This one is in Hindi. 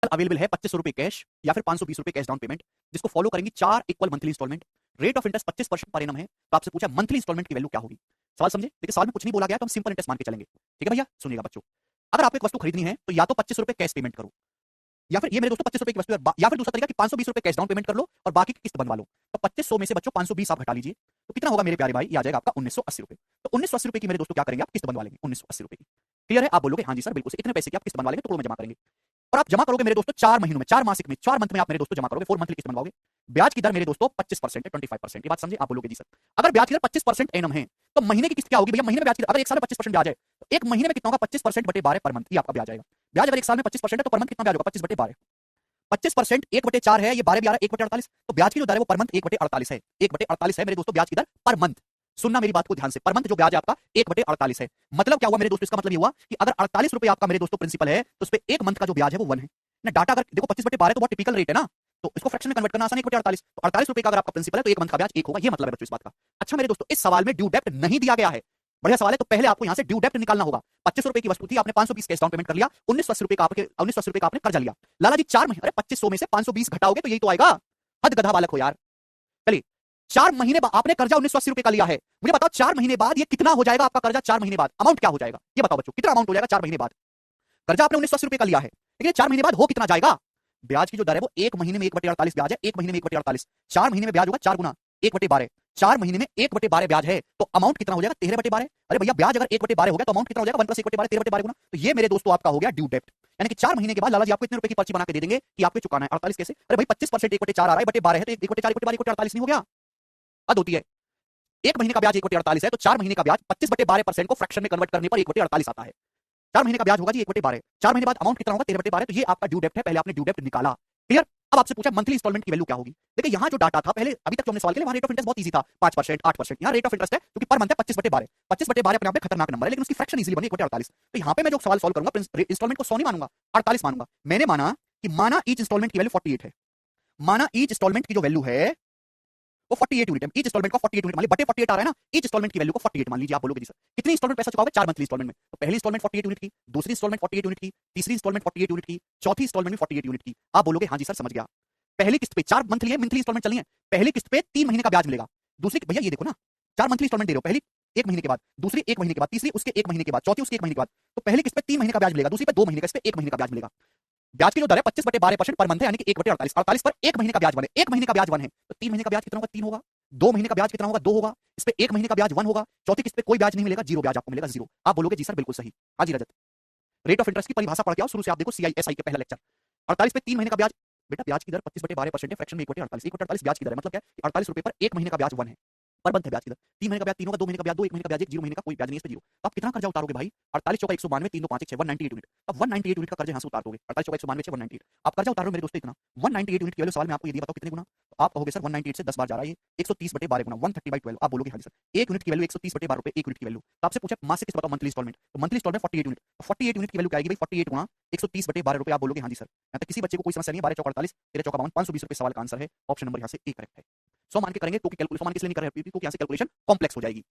अवेलेबल है 2500 रुपए कैश या फिर 520 रुपए कैश डाउन पेमेंट, जिसको फॉलो करेंगी 4 इक्वल monthly instalment. Rate of interest 25% पर एनम है। तो आपसे पूछा मंथली इंस्टॉलमेंट की वैल्यू क्या होगी। सवाल समझे? देखिए सवाल में कुछ नहीं बोला गया, तो हम सिंपल इंटरेस्ट मान के चलेंगे। ठीक है भैया, सुनिएगा बच्चों। अगर आपको एक वस्तु खरीदनी है तो या तो 2500 रुपए कैश पेमेंट करो, या फिर ये मेरे दोस्तों 2500 रुपए की वस्तु है, या फिर दूसरा तरीका कि 520 रुपए कैश डाउन पेमेंट कर लो और बाकी की किस्त बनवा लो। तो 2500 में से बच्चों 520 आप घटा लीजिए, तो कितना होगा मेरे प्यारे भाई? ये आ जाएगा आपका 1980 रुपए। तो 1980 रुपए की मेरे दोस्तों क्या करेंगे आप? किस्त बनवा लेंगे 1980 रुपए की। क्लियर है? आप बोलोगे हाँ जी सर बिल्कुल, इतने पैसे की आप किस्त बनवा लेंगे, टुकड़ों में जमा करेंगे। और आप जमा करोगे मेरे दोस्तों 4 महीनों में, 4 मासिक में, 4 मंथ में आप मेरे दोस्तों जमा करोगे, 4 मंथली किस्त बनवाओगे। ब्याज की दर मेरे दोस्तों 25% है, 25%। ये बात समझे? आप बोलोगे जी सर अगर ब्याज की दर 25% एनम है तो महीने की किस्त क्या होगी भैया? महीने में ब्याज की अगर एक साल में 25% ब्याज है तो एक महीने में कितना होगा? 25% बटे 12 पर मंथ, ये आपका ब्याज आएगा। ब्याज अगर एक साल में 25% है तो पर मंथ कितना ब्याज होगा? 25 बटे 12। 25% 1/4 है, ये 12 भी आ रहा है 1/48। तो ब्याज की जो दर है वो पर मंथ 1/48 है। 1/48 है मेरे दोस्तों ब्याज की दर पर मंथ। सुनना मेरी बात को ध्यान से, पर मंथ जो ब्याज है आपका 1/48 है। मतलब क्या हुआ मेरे दोस्तों? इसका मतलब ये हुआ कि अगर 48 रुपए आपका मेरे दोस्तों प्रिंसिपल है तो उस पे एक मंथ का जो ब्याज है वो 1 है ना। डाटा अगर देखो 25/12 तो बहुत टिपिकल रेट है ना, तो इसको फ्रैक्शन में कन्वर्ट करना आसान है। 1/48 तो 48 रुपए का अगर आपका प्रिंसिपल है तो एक मंथ का ब्याज 1 होगा। ये मतलब है बच्चों इस बात का। अच्छा मेरे दोस्तों इस सवाल में ड्यू डेप्ट नहीं दिया गया है। बढ़िया सवाल है। तो पहले आपको यहां से ड्यू डेप्ट निकालना होगा। 2500 रुपए की वस्तु थी, आपने 520 कैश डाउन पेमेंट कर लिया, 1980 रुपए का आपके 1980 रुपए का आपने कर्जा लिया। लाला जी 4 महीने, अरे 2500 में से 520 घटाओगे तो यही तो आएगा। हद गधा बालक हो यार। चलिए 4 महीने बाद आपने कर्जा 1980 रुपए का लिया है, मुझे बताओ 4 महीने बाद ये कितना हो जाएगा आपका कर्जा? 4 महीने बाद अमाउंट क्या हो जाएगा ये बताओ बच्चों, कितना अमाउंट हो जाएगा 4 महीने बाद? कर्जा आपने 1980 रुपए का लिया है, लेकिन 4 महीने बाद हो कितना जाएगा? ब्याज की जो दर है वो एक महीने में 1/48 ब्याज है। एक महीने में 1/48, 4 महीने में ब्याज होगा 4 गुना 1/12। 4 महीने में 1/12 ब्याज है तो अमाउंट कितना हो जाएगा? 13/12। अरे भैया ब्याज अगर 1/12 हो गया तो अमाउंट कितना हो जाएगा? 1 + 1/12, 13/12 गुना। तो ये मेरे दोस्तों आपका हो गया ड्यू डेप्ट। यानी कि 4 महीने के बाद लाला जी आपको इतने रुपए की पर्ची बना के दे देंगे कि आपको चुकाना है। 48 कैसे? अरे भाई 25% 1/4 आ रहा है, बटे 12 है तो 1/4 1/12 1/48 नहीं हो गया? हद होती है। एक महीने का ब्याज 1/48 है तो 4 महीने का ब्याज 25/12% को फ्रैक्शन में कन्वर्ट करने पर 1/48 आता है। 4 महीने का ब्याज होगा जी 1/12। 4 महीने बाद अमाउंट कितना होगा? 13/12। तो ये आपका ड्यू डेप्ट है, पहले आपने ड्यू डेप्ट निकाला। क्लियर? अब आपसे पूछा मंथली इंस्टॉलमेंट की वैल्यू क्या होगी। देखिए यहां जो डाटा था पहले अभी तक जो हमने सवाल किया वहां रेट ऑफ इंटरेस्ट बहुत इजी था, 5%, 8%। यहां रेट ऑफ इंटरेस्ट है क्योंकि पर मंथ है 25/12। 25/12 अपने आप में खतरनाक नंबर है, लेकिन उसकी फ्रैक्शन इजीली बनी 1/48। तो यहां पे मैं जो सवाल सॉल्व करूंगा इंस्टॉलमेंट को 100 नहीं मानूंगा, 48 मानूंगा। मैंने माना कि माना ईच इंस्टॉलमेंट की वैल्यू 48 है। माना ईच इंस्टॉलमेंट की जो वैल्यू है वो 48 यूनिट है। ईच इंस्टॉलमेंट का 48 यूनिट मान लीजिए, बटे 48 आ रहा है ना, ईच इंस्टॉलमेंट की वैल्यू को 48 मान लीजिए। आप बोलोगे जी सर कितनी इंस्टॉलमेंट पैसा चुकाओगे? 4 मंथली इंस्टॉलमेंट में। तो पहली इंस्टॉलमेंट 48 यूनिट की, दूसरी इंस्टॉलमेंट 48 यूनिट की, तीसरी इंस्टॉलमेंट 48 यूनिट की, चौथी इंस्टॉलमेंट भी 48 यूनिट की। आप बोलोगे हाँ जी सर समझ गया। पहली किस्त पे 4 मंथली है, मंथली इंस्टॉलमेंट चलनी है। पहली किस्त पे 3 महीने का ब्याज मिलेगा। दूसरी भैया ये देखो ना, 4 मंथली इंस्टॉलमेंट दे रहे हो, पहली 1 महीने के बाद, दूसरी 1 महीने के बाद, तीसरी उसके 1 महीने के बाद, चौथी उसके 1 महीने के बाद। तो पहली किस्त पे 3 महीने का ब्याज मिलेगा, दूसरी पे 2 महीने का, इस पे 1 महीने का ब्याज मिलेगा। ब्याज की जो दर है 25/12% पर मंथ है, यानी कि 1/48। 48 पर 1 महीने का ब्याज 1 है, 1 महीने का ब्याज 1 है तो 3 महीने का ब्याज कितना होगा? 3 होगा। 2 महीने का ब्याज कितना होगा? 2 होगा। इस पे 1 महीने का ब्याज 1 होगा। चौथी किस्त पे कोई ब्याज नहीं मिलेगा, 0 ब्याज आपको मिलेगा, 0। आप बोलोगे जी सर बिल्कुल सही। हाँ जी रजत, रेट ऑफ इंटरेस्ट की परिभाषा पढ़ के आओ, शुरू से आप देखो सीआईएसआई के पहला लेक्चर। 48 पे 3 महीने का ब्याज, बेटा ब्याज की दर 25/12% है, फ्रैक्शन में 1/48। 1/48 ब्याज की दर है, मतलब क्या है? 48 रुपए पर 1 महीने का ब्याज 1 है, पर मंथ है ब्याज की दर। 3 महीने का ब्याज 3 होगा, 2 महीने का ब्याज 2, 1 महीने का ब्याज 1, 0 महीने का कोई ब्याज नहीं, इस पे 0। तो आप कितना कर्जा उतारोगे भाई? 48 चौका 192, 3 2 5 1 6, 198 यूनिट। अब 198 यूनिट का कर्जा यहां से उतार दोगे। 48 चौका 192 6, 198। आप कर्जा उतार रहे हो मेरे दोस्तों इतना 198 यूनिट की वैल्यू। सवाल में आपको ये दिया, बताओ कितने गुना? तो आप कहोगे सर 198 से 10 बार जा रहा है, ये 130/12 गुना 130/12। आप बोलोगे हाँ जी सर 1 यूनिट की वैल्यू 130/12 रुपए, 1 यूनिट की वैल्यू। तो आपसे पूछा मासिक किस्त बताओ, मंथली इंस्टॉलमेंट। तो मंथली इंस्टॉलमेंट 48 यूनिट, तो 48 यूनिट की वैल्यू क्या आएगी भाई? 48 गुना 130/12 रुपए। आप बोलोगे हाँ जी सर। यहाँ तक किसी बच्चे को कोई समस्या नहीं है। 12 चौका 48, 13 चौका 52, 520 रुपए सवाल का आंसर है। ऑप्शन नंबर यहाँ से ए करेक्ट है। 100 मान के करेंगे क्योंकि 100 मान के इसलिए नहीं कर रहे हैं क्योंकि यहाँ से कैलकुलेशन कॉम्प्लेक्स हो जाएगी।